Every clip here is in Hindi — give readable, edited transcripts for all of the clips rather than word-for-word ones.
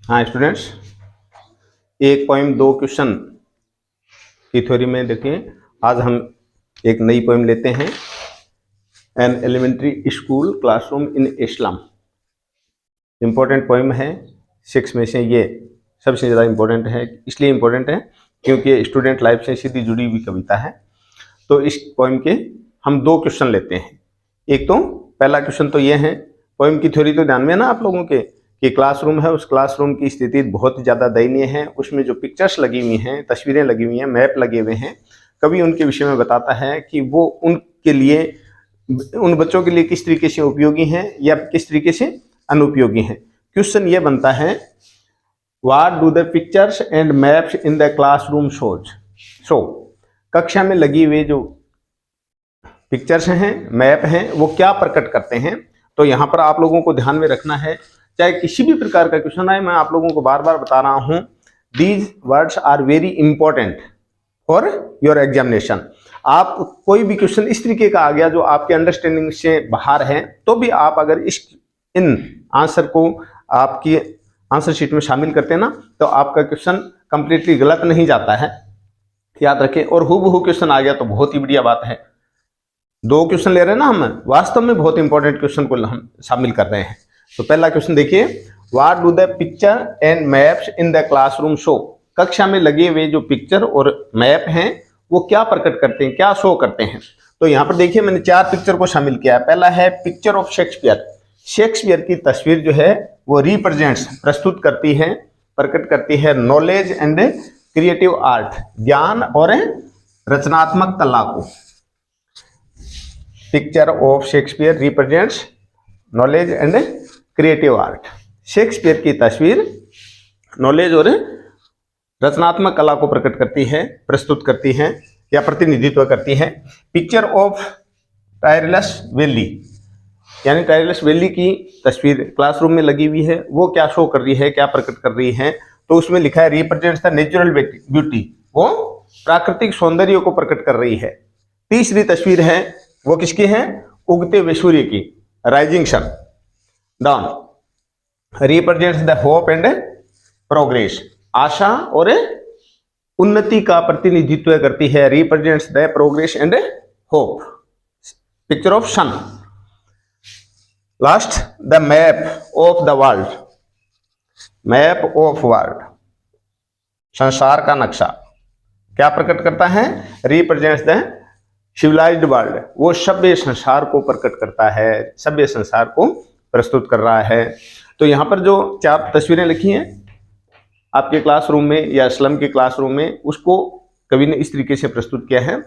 हाँ स्टूडेंट्स, एक पोइम दो क्वेश्चन की थ्योरी में देखिए आज हम एक नई पोइम लेते हैं। An elementary school classroom in a slum. Important poem है, 6 में से ये सबसे ज़्यादा इम्पोर्टेंट है। इसलिए इम्पोर्टेंट है क्योंकि ये स्टूडेंट लाइफ से सीधी जुड़ी हुई कविता है। तो इस पोइम के हम दो क्वेश्चन लेते हैं। एक तो पहला क्वेश्चन तो ये है, पोइम की थ्योरी तो ध्यान में है ना आप लोगों के, कि क्लासरूम है, उस क्लासरूम की स्थिति बहुत ज़्यादा दयनीय है। उसमें जो पिक्चर्स लगी हुई हैं, तस्वीरें लगी हुई हैं, मैप लगे हुए हैं, कवि उनके विषय में बताता है कि वो उनके लिए, उन बच्चों के लिए किस तरीके से उपयोगी हैं या किस तरीके से अनुपयोगी हैं। क्वेश्चन ये बनता है, what do the pictures and maps in the classroom shows. So कक्षा में लगी हुई जो पिक्चर्स हैं, मैप हैं, वो क्या प्रकट करते हैं। तो यहाँ पर आप लोगों को ध्यान में रखना है, चाहे किसी भी प्रकार का क्वेश्चन आए, मैं आप लोगों को बार बार बता रहा हूँ, these words are very important for your examination. आप कोई भी क्वेश्चन इस तरीके का आ गया जो आपके अंडरस्टैंडिंग से बाहर है, तो भी आप अगर इन आंसर को आपकी आंसर शीट में शामिल करते हैं ना, तो आपका क्वेश्चन कंप्लीटली गलत नहीं जाता है, याद रखें। और हूबहू क्वेश्चन आ गया तो बहुत ही बढ़िया बात है। दो क्वेश्चन ले रहे हैं ना हम, वास्तव में बहुत इंपॉर्टेंट क्वेश्चन को हम शामिल कर रहे हैं। तो पहला क्वेश्चन देखिए, what do the picture and maps in the classroom show. कक्षा में लगे हुए जो पिक्चर और मैप हैं वो क्या प्रकट करते हैं, क्या शो करते हैं। तो यहाँ पर देखिए मैंने 4 पिक्चर को शामिल किया है। पहला है पिक्चर ऑफ शेक्सपियर। शेक्सपियर की तस्वीर जो है वो रिप्रेजेंट्स, प्रस्तुत करती है, प्रकट करती है नॉलेज एंड क्रिएटिव आर्ट, ज्ञान और रचनात्मक कला को। Picture of Shakespeare represents knowledge and creative art. Shakespeare की तस्वीर नॉलेज और रचनात्मक कला को प्रकट करती है, प्रस्तुत करती है या प्रतिनिधित्व करती है। पिक्चर ऑफ टायरलेस वैली, यानी टायरलेस वैली की तस्वीर क्लासरूम में लगी हुई है, वो क्या शो कर रही है, क्या प्रकट कर रही है। तो उसमें लिखा है रिप्रेजेंट्स द नेचुरल ब्यूटी, वो प्राकृतिक सौंदर्य को प्रकट कर रही है। तीसरी तस्वीर है वो किसकी है, उगते हुए सूर्य की, rising sun, dawn, represents the hope and progress, आशा और उन्नति का प्रतिनिधित्व करती है, represents the progress and hope. Picture of sun. Last the map of the world, map of world, संसार का नक्शा क्या प्रकट करता है, रिप्रेजेंट्स द सिविलाइज्ड वर्ल्ड, वो सभ्य संसार को प्रकट करता है, सभ्य संसार को प्रस्तुत कर रहा है। तो यहाँ पर जो 4 तस्वीरें लिखी हैं आपके क्लासरूम में या स्लम के क्लासरूम में, उसको कवि ने इस तरीके से प्रस्तुत किया है।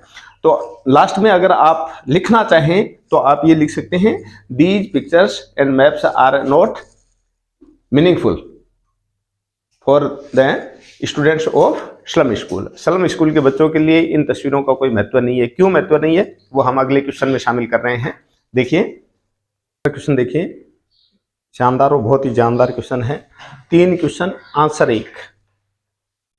तो लास्ट में अगर आप लिखना चाहें तो आप ये लिख सकते हैं, these pictures and maps are not meaningful for the students of slum school. Slum school के बच्चों के लिए इन तस्वीरों का कोई महत्व नहीं है। क्यों महत्व नहीं है वो हम अगले क्वेश्चन में शामिल कर रहे हैं। देखिए क्वेश्चन देखिए, शानदार और बहुत ही जानदार क्वेश्चन है। 3 क्वेश्चन आंसर 1।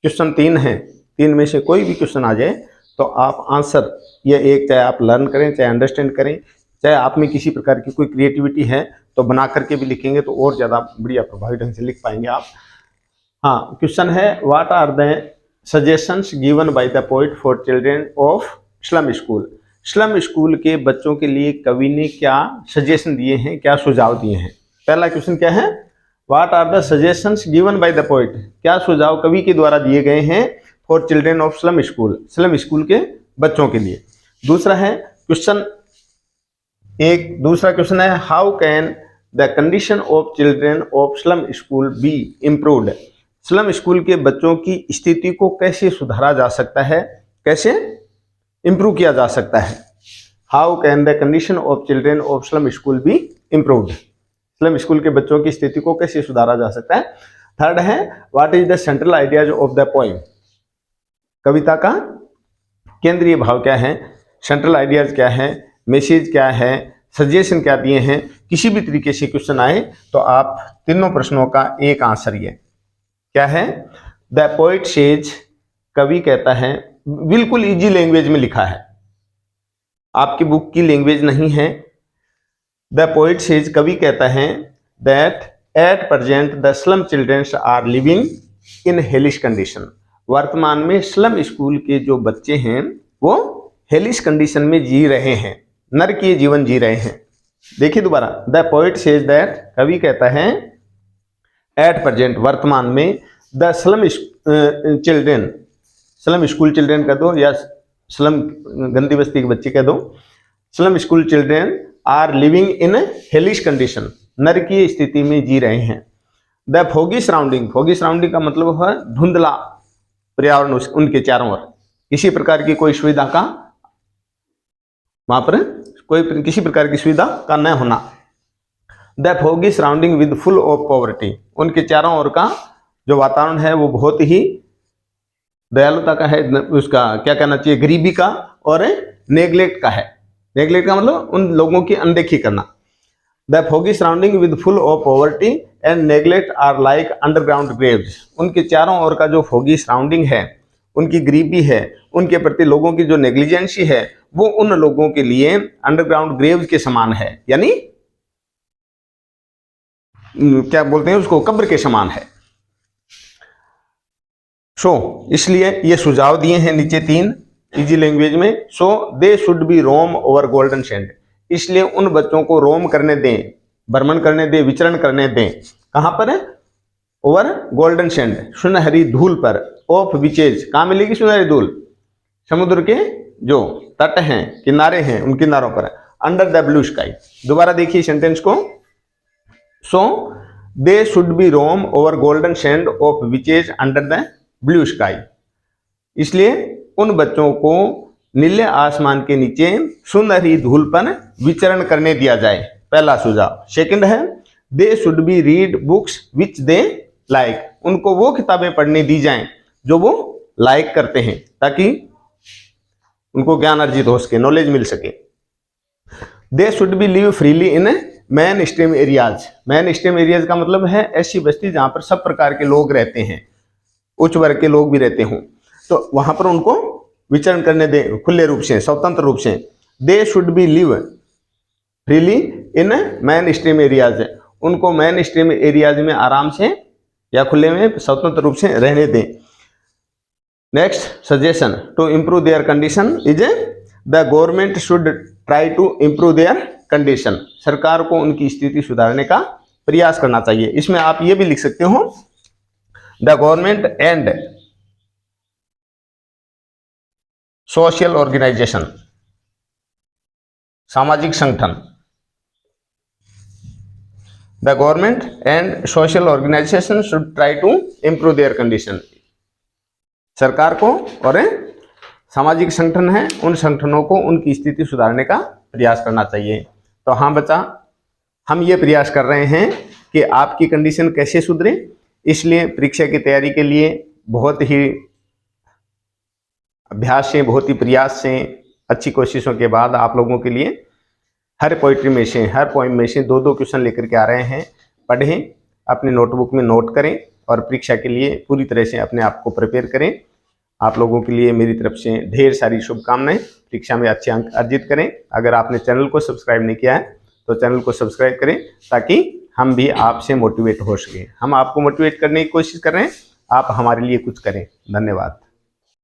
क्वेश्चन 3 है, 3 में से कोई भी क्वेश्चन आ जाए तो आप आंसर ये एक, चाहे आप लर्न करें, चाहे अंडरस्टैंड करें, चाहे आप में किसी प्रकार की कोई क्रिएटिविटी है तो बना करके भी लिखेंगे तो और ज़्यादा बढ़िया प्रभावी ढंग से लिख पाएंगे आप। हाँ, क्वेश्चन है, what are the suggestions given by the poet for children of slum school. Slum school के बच्चों के लिए कवि ने क्या सजेशन दिए हैं, क्या सुझाव दिए हैं। पहला क्वेश्चन क्या है, what are the suggestions given by the poet, क्या सुझाव कवि के द्वारा दिए गए हैं for children of slum school, slum school के बच्चों के लिए। दूसरा है क्वेश्चन दूसरा क्वेश्चन है, how can the condition of children of slum school be improved. Slum school के बच्चों की स्थिति को कैसे सुधारा जा सकता है, कैसे इंप्रूव किया जा सकता है। How can the condition of children of slum school be improved, slum school के बच्चों की स्थिति को कैसे सुधारा जा सकता है। थर्ड है, what is the central ideas of the poem, कविता का केंद्रीय भाव क्या है, सेंट्रल आइडियाज क्या है, मैसेज क्या है, सजेशन क्या दिए हैं। किसी भी तरीके से क्वेश्चन आए तो आप तीनों प्रश्नों का एक आंसर ये क्या है, द पोइट सेज, कवि कहता है, बिल्कुल इजी लैंग्वेज में लिखा है, आपकी बुक की लैंग्वेज नहीं है। द पोइट सेज, कवि कहता है, that at present the slum childrens are living in hellish condition. वर्तमान में स्लम स्कूल के जो बच्चे हैं वो हेलिश कंडीशन में जी रहे हैं, नरकीय जीवन जी रहे हैं। देखिए दोबारा, द पोइट सेज दैट, कवि कहता है एट प्रेजेंट वर्तमान में, the slum children, slum school children कह दो या स्लम गंदी बस्ती के बच्चे कह दो, slum school children are living in hellish condition, नरकीय स्थिति में जी रहे हैं। The foggy surrounding, foggy surrounding का मतलब है धुंधला पर्यावरण उनके चारों ओर, किसी प्रकार की कोई सुविधा का वहां पर कोई किसी प्रकार की सुविधा का न होना। The foggy surrounding with full of poverty, उनके चारों ओर का जो वातावरण है वो बहुत ही दयालुता का है, उसका क्या कहना चाहिए, गरीबी का और नेग्लेक्ट का है। नेग्लेक्ट का मतलब उन लोगों की अनदेखी करना। The foggy surrounding with full of poverty and neglect are like underground graves, उनके चारों ओर का जो फोगी सराउंडिंग है, उनकी गरीबी है, उनके प्रति लोगों की जो नेग्लिजेंसी है, वो उन लोगों के लिए अंडरग्राउंड ग्रेव्स के समान है, यानी क्या बोलते हैं उसको, कब्र के समान है। इसलिए ये सुझाव दिए हैं नीचे 3 इजी लैंग्वेज में। They should be roam over golden sand, इसलिए उन बच्चों को रोम करने दें, भ्रमण करने दें, विचरण करने दें। कहां पर है? ओवर गोल्डन सैंड, सुनहरी धूल पर। ऑफ बीचेज, कहां मिलेगी सुनहरी धूल? समुद्र के जो तट हैं, किनारे हैं, उन किनारों पर। अंडर द ब्लू स्काई, दोबारा देखिए सेंटेंस को। They should be roam over golden sand of beaches under the blue sky, इसलिए उन बच्चों को नीले आसमान के नीचे सुनहरी धूल पर विचरण करने दिया जाए, पहला सुझाव। सेकंड है दे should B read books which they like, उनको वो किताबें पढ़ने दी जाएं जो वो लाइक करते हैं, ताकि उनको ज्ञान अर्जित हो सके, नॉलेज मिल सके। दे should B live freely in man stream areas, man stream areas का मतलब है ऐसी बस्ती जहां पर सब प्रकार के लोग रहते हैं, उच्च वर्ग के लोग भी रहते हों, तो वहां पर उनको विचरण करने दें खुले रूप से, स्वतंत्र रूप से। दे should B live freely in man stream areas, उनको मैन स्ट्रीम एरियाज में आराम से या खुले में स्वतंत्र रूप से रहने दें। Next suggestion to improve their condition is the government should try to improve their condition, सरकार को उनकी स्थिति सुधारने का प्रयास करना चाहिए। इसमें आप ये भी लिख सकते हो the government and social organisation, सामाजिक संगठन, the government and social organisation should try to improve their condition, सरकार को और सामाजिक संगठन है उन संगठनों को उनकी स्थिति सुधारने का प्रयास करना चाहिए। तो हाँ बच्चा, हम ये प्रयास कर रहे हैं कि आपकी कंडीशन कैसे सुधरे, इसलिए परीक्षा की तैयारी के लिए बहुत ही अभ्यास से, बहुत ही प्रयास से, अच्छी कोशिशों के बाद आप लोगों के लिए हर पोइट्री में से, हर पोइम में से 2-2 क्वेश्चन लेकर के आ रहे हैं। पढ़ें, अपने नोटबुक में नोट करें और परीक्षा के लिए पूरी तरह से अपने आप को प्रिपेयर करें। आप लोगों के लिए मेरी तरफ से ढेर सारी शुभकामनाएं, परीक्षा में अच्छे अंक अर्जित करें। अगर आपने चैनल को सब्सक्राइब नहीं किया है तो चैनल को सब्सक्राइब करें, ताकि हम भी आपसे मोटिवेट हो सके। हम आपको मोटिवेट करने की कोशिश कर रहे हैं, आप हमारे लिए कुछ करें। धन्यवाद।